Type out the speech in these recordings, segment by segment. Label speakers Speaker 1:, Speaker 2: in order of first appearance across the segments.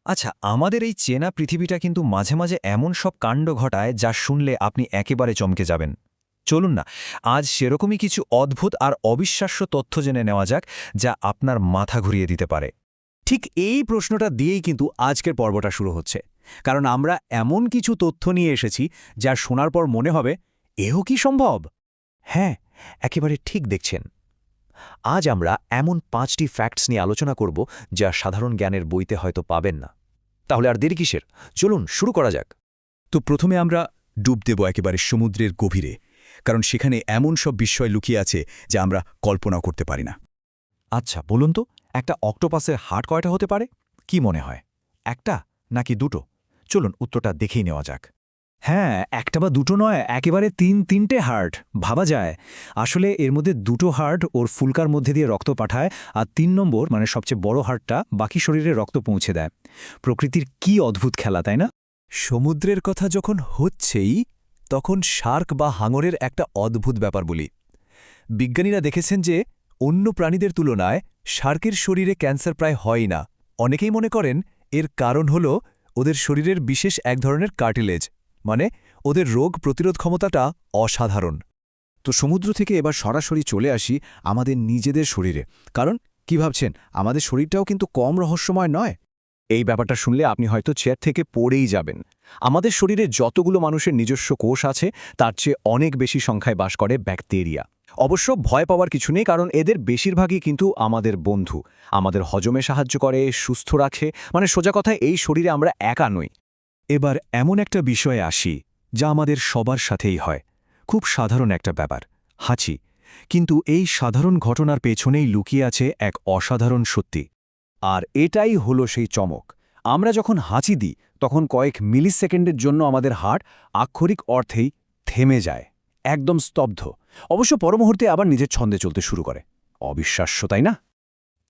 Speaker 1: আচ্ছা, আমাদের এই চেনা পৃথিবীটা কিন্তু মাঝে মাঝে এমন সব কাণ্ড ঘটায় যা শুনলে আপনি একেবারে চমকে যাবেন। চলুন না, আজ সেরকমই কিছু অদ্ভুত আর অবিশ্বাস্য তথ্য জেনে নেওয়া যাক, যা আপনার মাথা ঘুরিয়ে দিতে পারে।
Speaker 2: ঠিক এই প্রশ্নটা দিয়েই কিন্তু আজকের পর্বটা শুরু হচ্ছে। কারণ আমরা এমন কিছু তথ্য নিয়ে এসেছি যা শোনার পর মনে হবে, এও কি সম্ভব? হ্যাঁ, একেবারে ঠিক দেখছেন। আজ আমরা এমন 5টি ফ্যাক্টস নিয়ে আলোচনা করব যা সাধারণ জ্ঞানের বইতে হয়তো পাবেন না। তাহলে আর দেরি কিসের? চলুন শুরু করা যাক।
Speaker 3: তো প্রথমে আমরা ডুব দেব একেবারে সমুদ্রের গভীরে, কারণ সেখানে এমন সব বিষয় লুকিয়ে আছে যা আমরা কল্পনাও করতে পারি না।
Speaker 1: আচ্ছা বলুন তো, একটা অক্টোপাসের হার্ট কয়টা হতে পারে? কি মনে হয়, একটা নাকি দুটো? চলুন উত্তরটা দেখেই নেওয়া যাক।
Speaker 2: হ্যাঁ, একটা বা দুটো নয়, একেবারে তিনটে হার্ট ভাবা যায়। আসলে এর মধ্যে দুটো হার্ট ওর ফুলকার মধ্যে দিয়ে রক্ত পাঠায়, আর ৩ নম্বর মানে সবচেয়ে বড় হার্টটা বাকি শরীরে রক্ত পৌঁছে দেয়। প্রকৃতির কি অদ্ভুত খেলা, তাই না?
Speaker 3: সমুদ্রের কথা যখন হচ্ছেই, তখন শার্ক বা হাঙরের একটা অদ্ভুত ব্যাপার বলি। বিজ্ঞানীরা দেখেছেন যে অন্য প্রাণীদের তুলনায় শার্কের শরীরে ক্যান্সার প্রায় হয়ই না। অনেকেই মনে করেন এর কারণ হল ওদের শরীরের বিশেষ এক ধরনের কার্টিলেজ, মানে ওদের রোগ প্রতিরোধ ক্ষমতাটা অসাধারণ।
Speaker 4: তো সমুদ্র থেকে এবার সরাসরি চলে আসি আমাদের নিজেদের শরীরে। কারণ কি ভাবছেন, আমাদের শরীরটাও কিন্তু কম রহস্যময় নয়।
Speaker 2: এই ব্যাপারটা শুনলে আপনি হয়তো চেয়ার থেকে পড়েই যাবেন। আমাদের শরীরে যতগুলো মানুষের নিজস্ব কোষ আছে, তার চেয়ে অনেক বেশি সংখ্যায় বাস করে ব্যাকটেরিয়া। অবশ্য ভয় পাওয়ার কিছু নেই, কারণ এদের বেশিরভাগই কিন্তু আমাদের বন্ধু। আমাদের হজমে সাহায্য করে, সুস্থ রাখে, মানে সোজা কথায় এই শরীরে আমরা একা নই।
Speaker 3: এবার এমন একটা বিষয়ে আসি যা আমাদের সবার সাথেই হয়। খুব সাধারণ একটা ব্যাপার, হাঁচি। কিন্তু এই সাধারণ ঘটনার পেছনেই লুকিয়ে আছে এক অসাধারণ সত্যি।
Speaker 2: আর এটাই হলো সেই চমক। আমরা যখন হাঁচি দিই, তখন কয়েক মিলিসেকেন্ডের জন্য আমাদের হার্ট আক্ষরিক অর্থেই থেমে যায়, একদম স্তব্ধ। অবশ্য পরমুহূর্তে আবার নিজের ছন্দে চলতে শুরু করে। অবিশ্বাস্য, তাই না?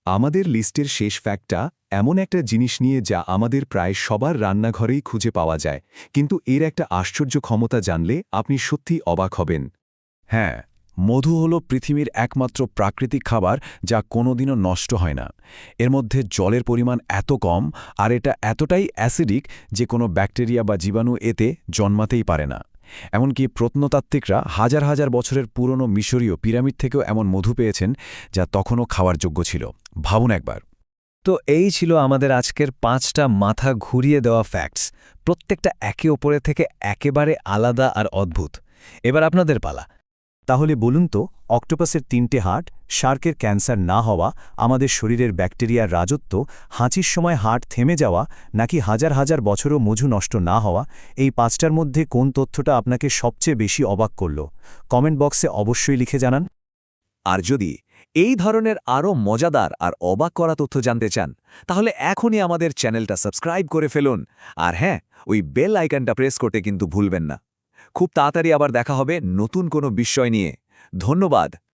Speaker 3: আমাদের লিস্টের শেষ ফ্যাক্টটা এমন একটা জিনিস নিয়ে যা আমাদের প্রায় সবার রান্নাঘরেই খুঁজে পাওয়া যায়, কিন্তু এর একটা আশ্চর্য ক্ষমতা জানলে আপনি সত্যি অবাক হবেন।
Speaker 4: হ্যাঁ, মধু হলো পৃথিবীর একমাত্র প্রাকৃতিক খাবার যা কোনোদিনও নষ্ট হয় না। এর মধ্যে জলের পরিমাণ এত কম, আর এটা এতটাই অ্যাসিডিক যে কোনো ব্যাকটেরিয়া বা জীবাণু এতে জন্মাতেই পারে না। এমনকি প্রত্নতাত্ত্বিকরা হাজার হাজার বছরের পুরনো মিশরীয় পিরামিড থেকেও এমন মধু পেয়েছেন যা তখনও খাওয়ার যোগ্য ছিল। ভাবুন একবার।
Speaker 1: তো এই ছিল আমাদের আজকের 5টা মাথা ঘুরিয়ে দেওয়া ফ্যাক্টস। প্রত্যেকটা একে অপরের থেকে একেবারে আলাদা আর অদ্ভুত। এবার আপনাদের পালা।
Speaker 2: তাহলে বলুন তো, অক্টোপাসের 3টে হার্ট, শার্কের ক্যান্সার না হওয়া, আমাদের শরীরের ব্যাকটেরিয়ার রাজত্ব, হাঁচির সময় হার্ট থেমে যাওয়া, নাকি হাজার হাজার বছরও মধু নষ্ট না হওয়া, এই 5টার মধ্যে কোন তথ্যটা আপনাকে সবচেয়ে বেশি অবাক করল? কমেন্ট বক্সে অবশ্যই লিখে জানান।
Speaker 5: আর যদি এই ধরনের আরও মজাদার আর অবাক করা তথ্য জানতে চান, তাহলে এখনই আমাদের চ্যানেলটা সাবস্ক্রাইব করে ফেলুন। আর হ্যাঁ, ওই বেল আইকনটা প্রেস করতে কিন্তু ভুলবেন না। খুব তাড়াতাড়ি আবার দেখা হবে নতুন কোনো বিষয় নিয়ে। ধন্যবাদ।